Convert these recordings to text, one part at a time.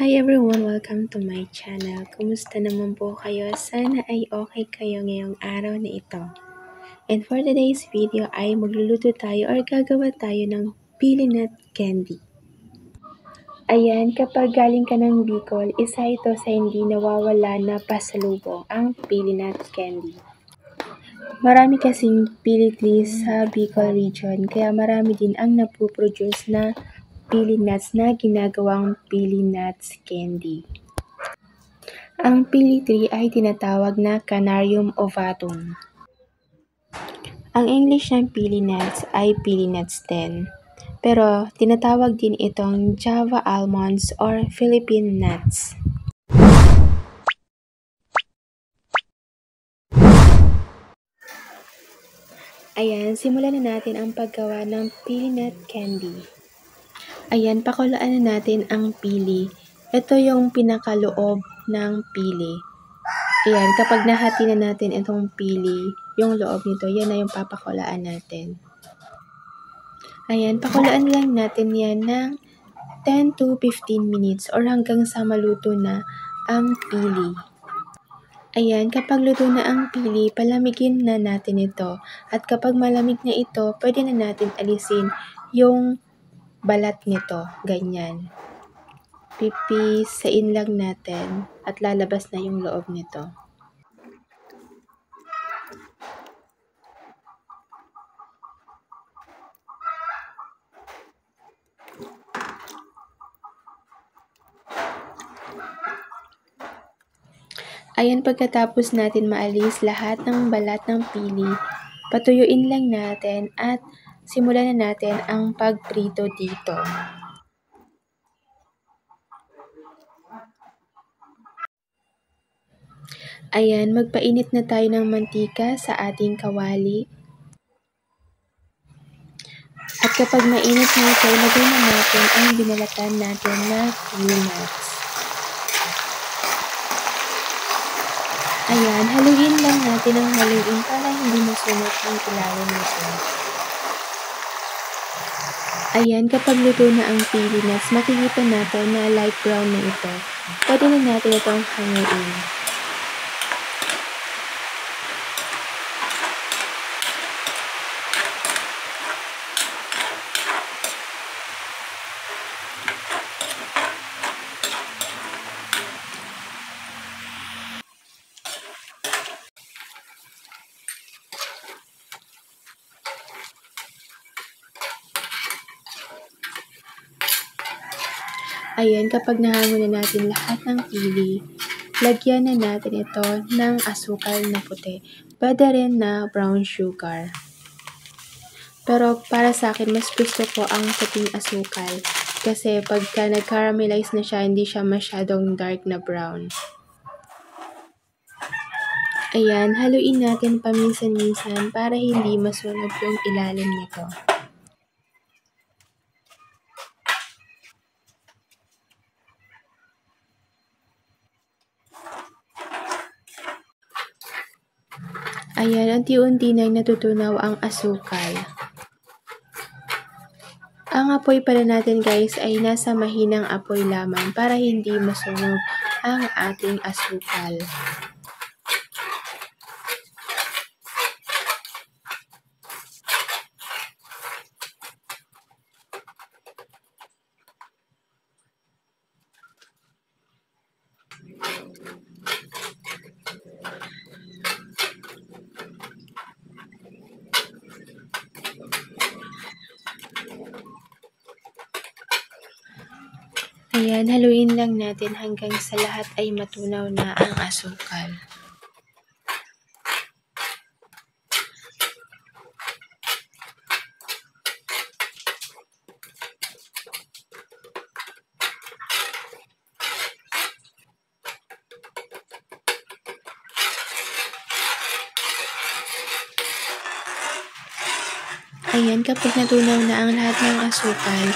Hi everyone! Welcome to my channel. Kumusta naman po kayo? Sana ay okay kayo ngayong araw na ito. And for today's video ay magluluto tayo or gagawa tayo ng pili nut candy. Ayan, kapag galing ka ng Bicol, isa ito sa hindi nawawala na pasalubong, ang pili nut candy. Marami kasing pili trees sa Bicol region, kaya marami din ang napoproduce na pili nuts na ginagawang pili nuts candy. Ang pili tree ay tinatawag na Canarium ovatum. Ang English ng pili nuts ay pili nuts din, pero tinatawag din itong Java almonds or Philippine nuts. Ayan, simulan na natin ang paggawa ng pili nut candy. Ayan, pakulaan na natin ang pili. Ito yung pinakaloob ng pili. Ayan, kapag nahati na natin itong pili, yung loob nito, yan na yung papakulaan natin. Ayan, pakulaan lang natin yan ng 10 to 15 minutes or hanggang sa maluto na ang pili. Ayan, kapag luto na ang pili, palamigin na natin ito. At kapag malamig na ito, pwede na natin alisin yung balat nito, ganyan. Pipisain lang natin at lalabas na yung loob nito. Ayan, pagkatapos natin maalis lahat ng balat ng pili, patuyuin lang natin at simulan na natin ang pagprito dito. Ayan, magpainit na tayo ng mantika sa ating kawali. At kapag mainit na ito, ilagay na natin ang binalatan natin na pili nuts. Ayan, haluin lang natin ang haluin para hindi masunog ang ilalim nito. Ayan, kapag luto na ang pili nuts, makikita natin na light brown na ito. Pwede na natin itong hanguin. Ayan, kapag nahango na natin lahat ng pili, lagyan na natin ito ng asukal na puti. Pwede rin na brown sugar. Pero para sa akin, mas gusto ko ang puting asukal. Kasi pagka nag-caramelize na siya, hindi siya masyadong dark na brown. Ayan, haluin natin paminsan-minsan para hindi masunog yung ilalim nito. Ayan, unti-unti na natutunaw ang asukal. Ang apoy pala natin guys ay nasa mahinang apoy lamang para hindi masunog ang ating asukal. Ayan, haluin lang natin hanggang sa lahat ay matunaw na ang asukal. Ayan, kapag natunaw na ang lahat ng asukal,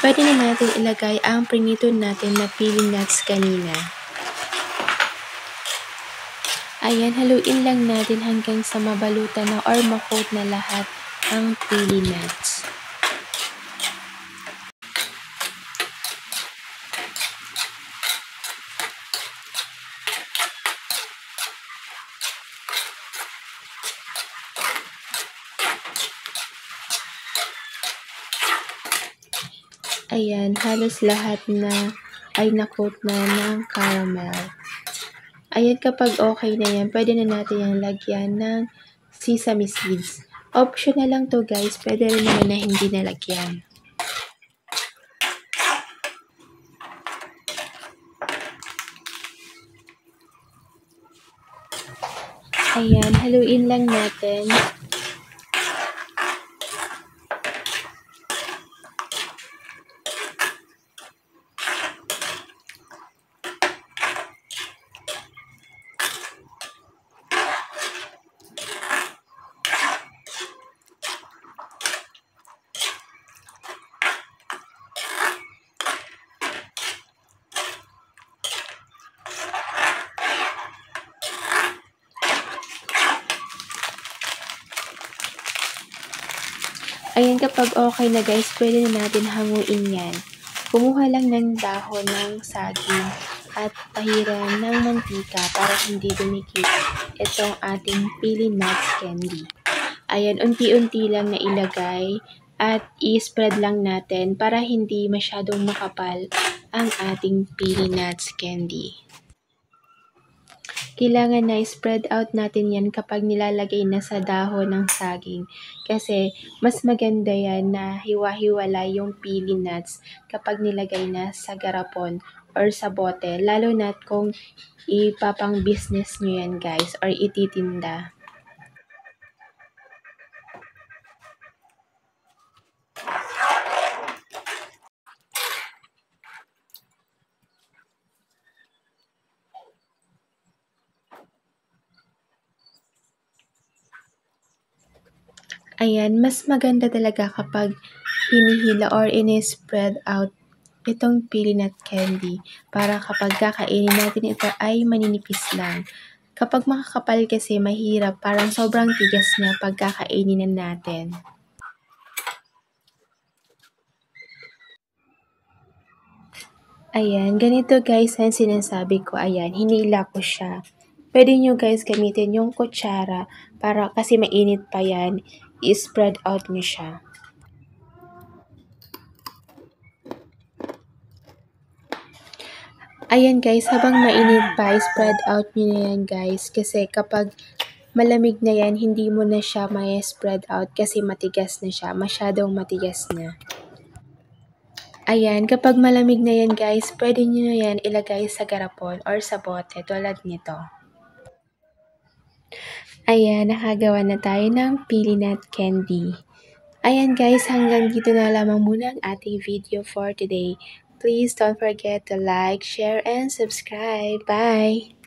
pwede na natin ilagay ang prinito natin na pili nuts kanina. Ayan, haluin lang natin hanggang sa mabalutan na or ma-coat na lahat ang pili nuts. Ayan, halos lahat na ay na-coat na ng caramel. Ayan, kapag okay na yan, pwede na natin yung lagyan ng sesame seeds. Optional lang to guys, pwede rin naman na hindi nalagyan. Ayan, haluin lang natin. Ayan, kapag okay na guys, pwede na natin hanguin yan. Kumuha lang ng dahon ng saging at tahiran ng mantika para hindi dumikit itong ating pili nuts candy. Ayan, unti-unti lang na ilagay at i-spread lang natin para hindi masyadong makapal ang ating pili nuts candy. Kailangan na i-spread out natin yan kapag nilalagay na sa dahon ng saging. Kasi mas maganda yan na hiwa-hiwalay yung pili nuts kapag nilagay na sa garapon or sa bote. Lalo na kung ipapang business nyo yan guys or ititinda. Ayan, mas maganda talaga kapag hinihila or ini-spread out itong pili nut candy para kapag kakainin natin ito ay maninipis lang. Kapag makakapal kasi mahirap, parang sobrang tigas niya pag kakainin natin. Ayan, ganito guys ang sinasabi ko. Ayan, hinila ko siya. Pwede nyo guys gamitin yung kutsara para kasi mainit pa yan, i-spread out nyo siya. Ayan guys, habang mainit pa, spread out nyo na yan guys. Kasi kapag malamig na yan, hindi mo na siya may spread out kasi matigas na siya. Masyadong matigas na. Ayan, kapag malamig na yan guys, pwede nyo na yan ilagay sa garapon or sa bote tulad nito. Ayan, nakagawa na tayo ng pili nut candy. Ayan guys, hanggang dito na lamang muna ang ating video for today. Please don't forget to like, share, and subscribe. Bye!